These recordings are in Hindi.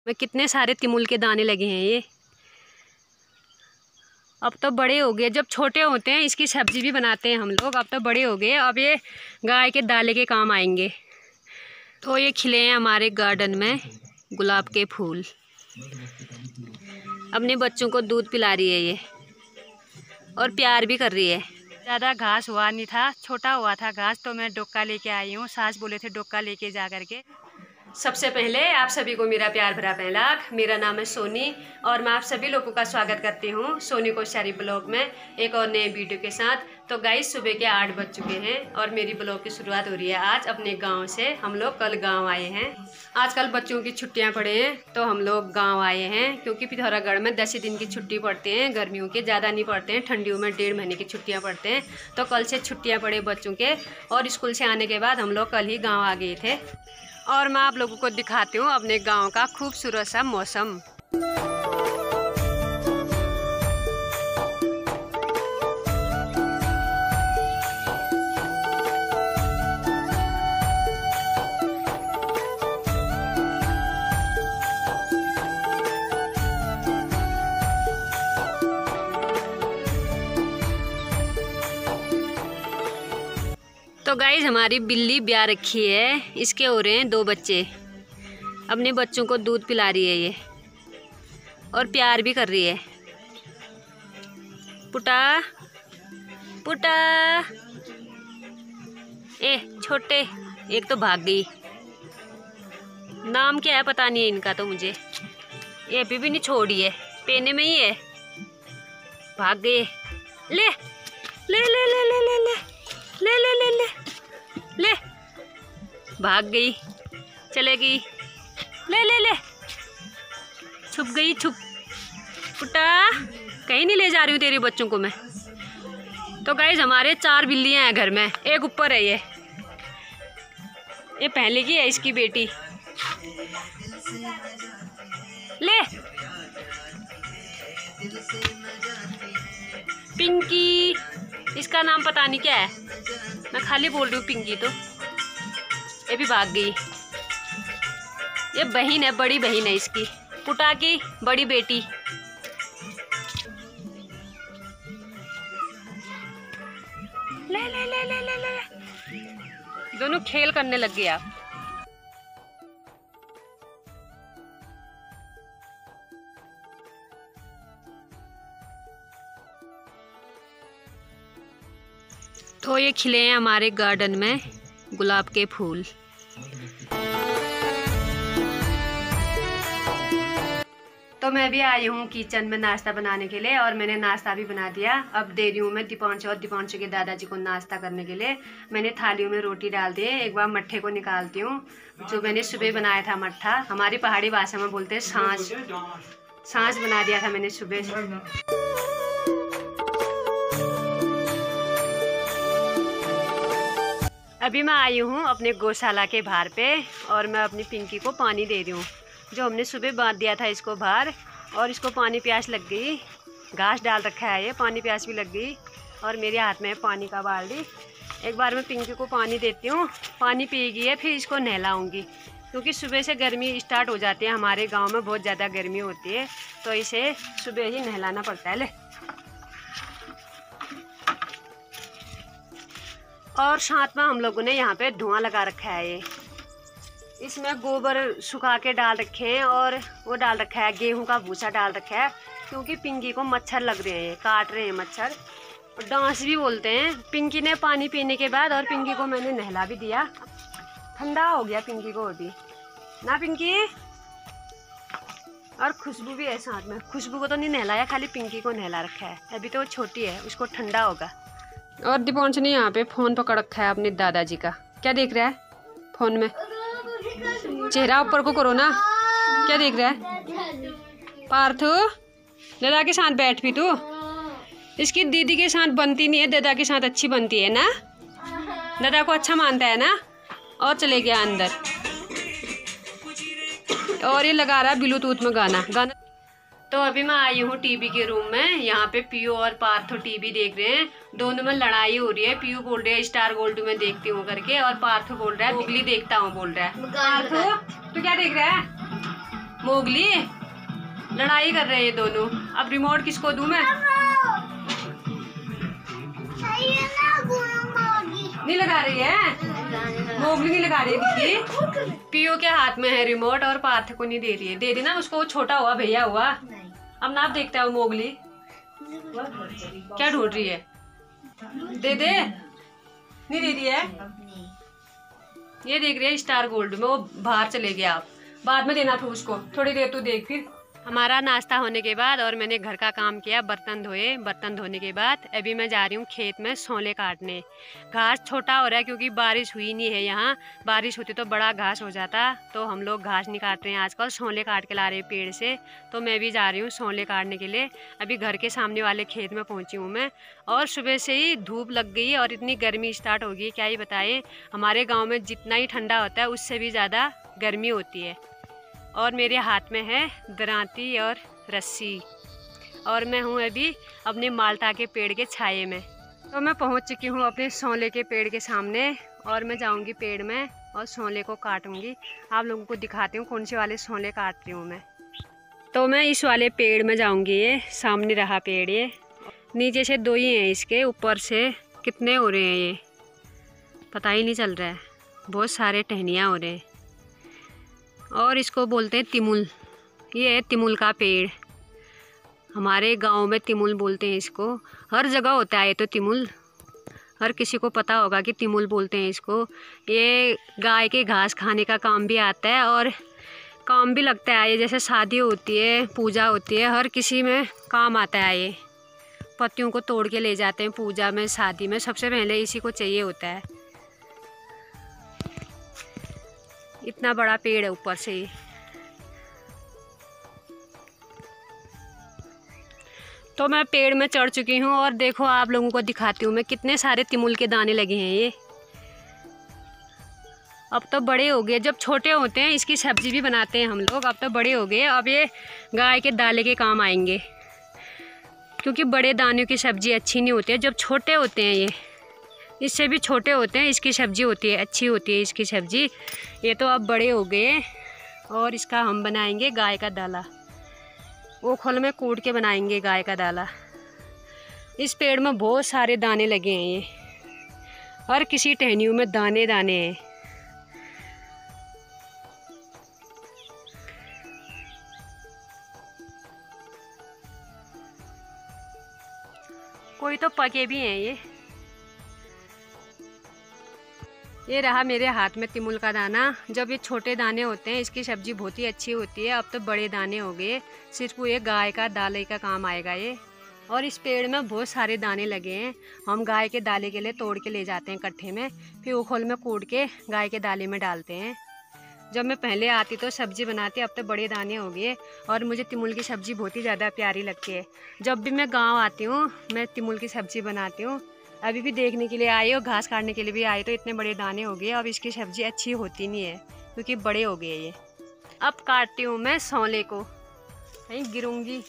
में कितने सारे तिमुल के दाने लगे हैं ये। अब तो बड़े हो गए, जब छोटे होते हैं इसकी सब्जी भी बनाते हैं हम लोग। अब तो बड़े हो गए, अब ये गाय के दाले के काम आएंगे। तो ये खिले हैं हमारे गार्डन में गुलाब के फूल। अपने बच्चों को दूध पिला रही है ये और प्यार भी कर रही है। ज़्यादा घास हुआ नहीं था, छोटा हुआ था घास, तो मैं डोका लेके आई हूँ। सास बोले थे डोका लेके जा करके। सबसे पहले आप सभी को मेरा प्यार भरा पहलाग। मेरा नाम है सोनी और मैं आप सभी लोगों का स्वागत करती हूँ सोनी कोश्यारी ब्लॉग में एक और नए वीडियो के साथ। तो गाइस सुबह के 8 बज चुके हैं और मेरी ब्लॉग की शुरुआत हो रही है आज अपने गांव से। हम लोग कल गांव आए हैं। आजकल बच्चों की छुट्टियां पड़े हैं तो हम लोग गांव आए हैं, क्योंकि पिथौरागढ़ में 10 दिन की छुट्टी पड़ते हैं। गर्मियों के ज़्यादा नहीं पड़ते हैं, ठंडियों में 1.5 महीने की छुट्टियाँ पड़ते हैं। तो कल से छुट्टियाँ पड़े बच्चों के और स्कूल से आने के बाद हम लोग कल ही गाँव आ गए थे। और मैं आप लोगों को दिखाती हूँ अपने गांव का खूबसूरत सा मौसम। तो गाइस हमारी बिल्ली ब्याह रखी है, इसके हो रहे हैं 2 बच्चे। अपने बच्चों को दूध पिला रही है ये और प्यार भी कर रही है। पुटा पुटा ए छोटे, एक तो भाग गई। नाम क्या है पता नहीं है इनका तो मुझे। ये अभी भी नहीं छोड़ी है, पेने में ही है। भाग गए। ले ले ले ले ले ले ले ले ले ले ले ले, भाग गई, चलेगी। ले ले ले, छुप गई, छुप। पुटा कहीं नहीं ले जा रही हूँ तेरे बच्चों को मैं। तो गाइस हमारे 4 बिल्लियाँ हैं घर में, एक ऊपर है ये पहले की है, इसकी बेटी। ले पिंकी, इसका नाम पता नहीं क्या है, मैं खाली बोल रही हूँ पिंकी। तो ये भी भाग गई। ये बहन है, बड़ी बहन है इसकी, पुटा की बड़ी बेटी। ले ले ले ले ले ले, दोनों खेल करने लग गए आप। तो ये खिले हैं हमारे गार्डन में गुलाब के फूल। तो मैं भी आई हूँ किचन में नाश्ता बनाने के लिए और मैंने नाश्ता भी बना दिया। अब दे रही हूँ मैं दीपांशु और दीपांशु के दादाजी को नाश्ता करने के लिए। मैंने थालियों में रोटी डाल दी है। एक बार मट्ठे को निकालती हूँ, जो मैंने सुबह बनाया था मट्ठा। हमारी पहाड़ी भाषा में बोलते हैं सांझ। सांझ बना दिया था मैंने सुबह। अभी मैं आई हूँ अपने गौशाला के बाहर पे और मैं अपनी पिंकी को पानी दे रही हूँ, जो हमने सुबह बांध दिया था इसको बाहर। और इसको पानी प्यास लग गई, घास डाल रखा है ये, पानी प्यास भी लग गई। और मेरे हाथ में है पानी का बाल्टी। एक बार मैं पिंकी को पानी देती हूँ, पानी पीगी है, फिर इसको नहलाऊँगी, क्योंकि सुबह से गर्मी स्टार्ट हो जाती है। हमारे गाँव में बहुत ज़्यादा गर्मी होती है, तो इसे सुबह ही नहलाना पड़ता है। ले, और साथ में हम लोगों ने यहाँ पे धुआं लगा रखा है। ये इसमें गोबर सुखा के डाल रखे हैं और वो डाल रखा है, गेहूं का भूसा डाल रखा है, क्योंकि पिंकी को मच्छर लग रहे हैं, काट रहे हैं मच्छर, और डांस भी बोलते हैं। पिंकी ने पानी पीने के बाद और पिंकी को मैंने नहला भी दिया। ठंडा हो गया पिंकी को अभी ना पिंकी। और खुशबू भी है साथ में। खुशबू को तो नहीं नहलाया, खाली पिंकी को नहला रखा है। अभी तो वो छोटी है, उसको ठंडा होगा। और दीपांशु ने यहाँ पे फ़ोन पकड़ रखा है अपने दादाजी का। क्या देख रहा है फ़ोन में? चेहरा ऊपर को करो ना। क्या देख रहा है? पार्थू दादा के साथ बैठ भी तू। इसकी दीदी के साथ बनती नहीं है, दादा के साथ अच्छी बनती है ना। दादा को अच्छा मानता है ना। और चले गया अंदर। और ये लगा रहा है ब्लूटूथ में गाना। तो अभी मैं आई हूँ टीवी के रूम में। यहाँ पे पीयू और पार्थो टीवी देख रहे हैं। दोनों में लड़ाई हो रही है। पीयू बोल रहे है स्टार गोल्ड में देखती हूँ करके, और पार्थो बोल रहा है बिगली देखता हूँ बोल रहा है। पार्थो तू क्या देख रहा है? मोगली लड़ाई कर रहे हैं ये दोनों। अब रिमोट किसको दूं मैं? नहीं लगा रही है मोगली, नहीं लगा रही है दीदी। पियो के हाथ में है रिमोट और पार्थ को नहीं दे रही है। दे दी ना उसको, छोटा हुआ भैया हुआ। अब ना आप देखते हो मोगली क्या ढूंढ रही है। दे दे, नहीं दे रही है। ये देख रही है स्टार गोल्ड में, वो बाहर चले गया। आप बाद में देना था उसको, थोड़ी देर तू देख। फिर हमारा नाश्ता होने के बाद और मैंने घर का काम किया, बर्तन धोए। बर्तन धोने के बाद अभी मैं जा रही हूँ खेत में सोले काटने। घास छोटा हो रहा है क्योंकि बारिश हुई नहीं है यहाँ। बारिश होती तो बड़ा घास हो जाता, तो हम लोग घास नहीं काट रहे हैं आजकल, सोले काट के ला रहे हैं पेड़ से। तो मैं भी जा रही हूँ सोले काटने के लिए। अभी घर के सामने वाले खेत में पहुँची हूँ मैं। और सुबह से ही धूप लग गई और इतनी गर्मी स्टार्ट हो गई, क्या ही बताए। हमारे गाँव में जितना ही ठंडा होता है उससे भी ज़्यादा गर्मी होती है। और मेरे हाथ में है दरांती और रस्सी, और मैं हूँ अभी अपने माल्टा के पेड़ के छाये में। तो मैं पहुँच चुकी हूँ अपने सोले के पेड़ के सामने, और मैं जाऊँगी पेड़ में और सोले को काटूँगी। आप लोगों को दिखाती हूँ कौन से वाले सोले काट रही हूँ मैं। तो मैं इस वाले पेड़ में जाऊँगी। ये सामने रहा पेड़, ये नीचे से दो ही हैं, इसके ऊपर से कितने हो रहे हैं ये पता ही नहीं चल रहा है। बहुत सारे टहनियाँ हो रहे हैं, और इसको बोलते हैं तिमुल। ये है तिमुल का पेड़, हमारे गांव में तिमुल बोलते हैं इसको। हर जगह होता है ये तो तिमुल, हर किसी को पता होगा कि तिमुल बोलते हैं इसको। ये गाय के घास खाने का काम भी आता है और काम भी लगता है। ये जैसे शादी होती है, पूजा होती है, हर किसी में काम आता है। ये पत्तियों को तोड़ के ले जाते हैं पूजा में, शादी में, सबसे पहले इसी को चाहिए होता है। इतना बड़ा पेड़ है ऊपर से। तो मैं पेड़ में चढ़ चुकी हूँ और देखो आप लोगों को दिखाती हूँ मैं कितने सारे तिमुल के दाने लगे हैं ये। अब तो बड़े हो गए, जब छोटे होते हैं इसकी सब्जी भी बनाते हैं हम लोग। अब तो बड़े हो गए, अब ये गाय के दाले के काम आएंगे, क्योंकि बड़े दानों की सब्जी अच्छी नहीं होती है। जब छोटे होते हैं ये, इससे भी छोटे होते हैं, इसकी सब्जी होती है, अच्छी होती है इसकी सब्जी। ये तो अब बड़े हो गए और इसका हम बनाएंगे गाय का दाला। वो खोल में कूट के बनाएंगे गाय का दाला। इस पेड़ में बहुत सारे दाने लगे हैं, ये हर किसी टहनियों में दाने दाने हैं। कोई तो पके भी हैं ये रहा मेरे हाथ में तिमुल का दाना। जब ये छोटे दाने होते हैं इसकी सब्जी बहुत ही अच्छी होती है। अब तो बड़े दाने हो गए, सिर्फ ये गाय का दाले का काम आएगा ये। और इस पेड़ में बहुत सारे दाने लगे हैं, हम गाय के दाले के लिए तोड़ के ले जाते हैं कट्ठे में, फिर उखोल में कूट के गाय के दाले में डालते हैं। जब मैं पहले आती तो सब्ज़ी बनाती, अब तो बड़े दाने हो गए। और मुझे तिमुल की सब्ज़ी बहुत ही ज़्यादा प्यारी लगती है। जब भी मैं गाँव आती हूँ मैं तिमुल की सब्ज़ी बनाती हूँ। अभी भी देखने के लिए आई और घास काटने के लिए भी आई, तो इतने बड़े दाने हो गए। अब इसकी सब्ज़ी अच्छी होती नहीं है क्योंकि बड़े हो गए ये। अब काटती हूँ मैं सोले को, कहीं गिरूंगी।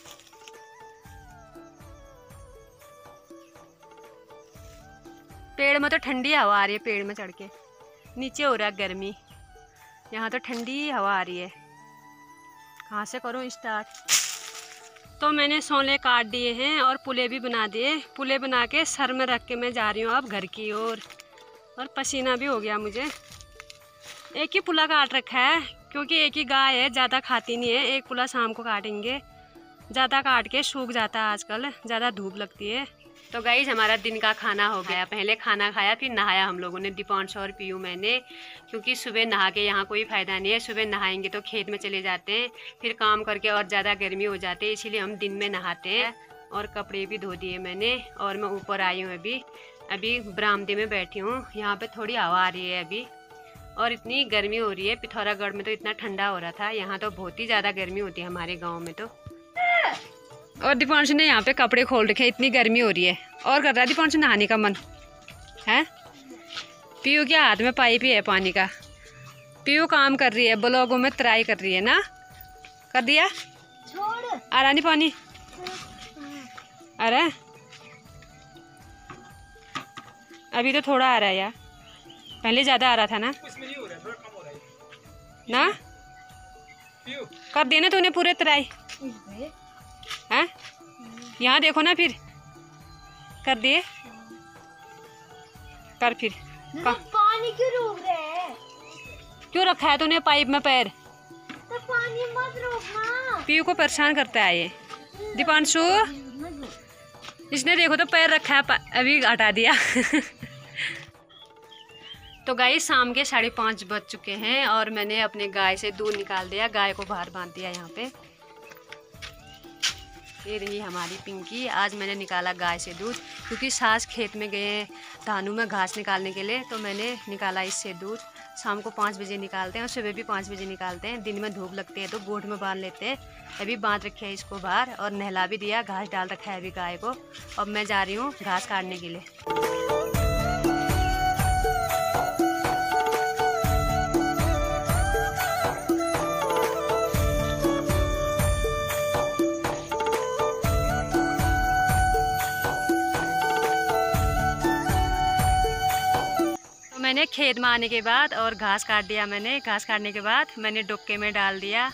पेड़ में तो ठंडी हवा आ रही है, पेड़ में चढ़ के नीचे हो रहा है गर्मी, यहाँ तो ठंडी हवा आ रही है। कहाँ से करूँ स्टार्ट। तो मैंने सोले काट दिए हैं और पुले भी बना दिए। पुले बना के सर में रख के मैं जा रही हूँ अब घर की ओर। और पसीना भी हो गया मुझे। एक ही पुला काट रखा है क्योंकि एक ही गाय है, ज़्यादा खाती नहीं है। एक पुला शाम को काटेंगे, ज़्यादा काट के सूख जाता है आजकल, ज़्यादा धूप लगती है। तो गाइस हमारा दिन का खाना हो गया। पहले खाना खाया फिर नहाया हम लोगों ने, दीपांश और पीयू मैंने, क्योंकि सुबह नहा के यहाँ कोई फ़ायदा नहीं है। सुबह नहाएंगे तो खेत में चले जाते हैं, फिर काम करके और ज़्यादा गर्मी हो जाती है, इसीलिए हम दिन में नहाते हैं। और कपड़े भी धो दिए मैंने और मैं ऊपर आई हूँ। अभी बरामदे में बैठी हूँ, यहाँ पर थोड़ी हवा आ रही है अभी। और इतनी गर्मी हो रही है, पिथौरागढ़ में तो इतना ठंडा हो रहा था, यहाँ तो बहुत ही ज़्यादा गर्मी होती है हमारे गाँव में तो। और दीपांशु ने यहाँ पे कपड़े खोल रखे, इतनी गर्मी हो रही है। और कर रहा है दीपांशु नहाने का मन है। पीयू के हाथ में पाइप ही है पानी का। पीयू काम कर रही है, ब्लॉगों में ट्राई कर रही है ना। कर दिया आ रहा नहीं पानी आ रहा है अभी तो थोड़ा आ रहा है यार, पहले ज़्यादा आ रहा था ना। ना कर देना तूने पूरे तराई हैं? यहाँ देखो ना, फिर कर दिए, कर फिर। पानी क्यों रोक रहे हैं? क्यों रखा है तूने पाइप में पैर? तो पानी मत रोकना। पीयू को परेशान करता है ये दीपांशु। इसने देखो तो पैर रखा है, अभी हटा दिया। तो गाइस शाम के 5:30 बज चुके हैं और मैंने अपने गाय से दूध निकाल दिया, गाय को बाहर बांध दिया यहाँ पे। ये रही हमारी पिंकी। आज मैंने निकाला गाय से दूध, क्योंकि सास खेत में गए धानों में घास निकालने के लिए, तो मैंने निकाला इससे दूध। शाम को 5 बजे निकालते हैं और सुबह भी 5 बजे निकालते हैं। दिन में धूप लगती है तो गोठ में बांध लेते हैं। अभी बांध रखे है इसको बाहर और नहला भी दिया, घास डाल रखा है अभी गाय को। अब मैं जा रही हूँ घास काटने के लिए। मैंने खेत में आने के बाद और घास काट दिया मैंने। घास काटने के बाद मैंने डोके में डाल दिया।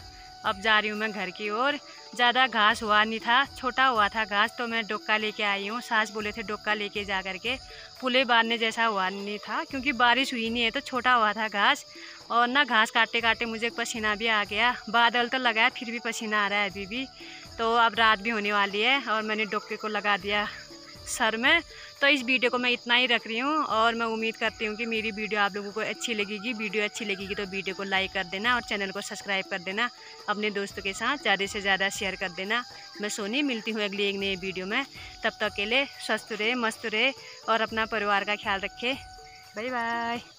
अब जा रही हूँ मैं घर की ओर। ज़्यादा घास हुआ नहीं था, छोटा हुआ था घास, तो मैं डोका लेके आई हूँ। सास बोले थे डोका लेके जा करके, पुले बांधने जैसा हुआ नहीं था क्योंकि बारिश हुई नहीं है, तो छोटा हुआ था घास। और ना घास काटते काटते मुझे पसीना भी आ गया। बादल तो लगा है फिर भी पसीना आ रहा है अभी भी। तो अब रात भी होने वाली है और मैंने डोके को लगा दिया सर में। तो इस वीडियो को मैं इतना ही रख रही हूँ और मैं उम्मीद करती हूँ कि मेरी वीडियो आप लोगों को अच्छी लगेगी। वीडियो अच्छी लगेगी तो वीडियो को लाइक कर देना और चैनल को सब्सक्राइब कर देना। अपने दोस्तों के साथ ज़्यादा से ज़्यादा शेयर कर देना। मैं सोनी मिलती हूँ अगली एक नई वीडियो में। तब तक के लिए स्वस्थ रहे, मस्त रहे और अपना परिवार का ख्याल रखे। Bye bye.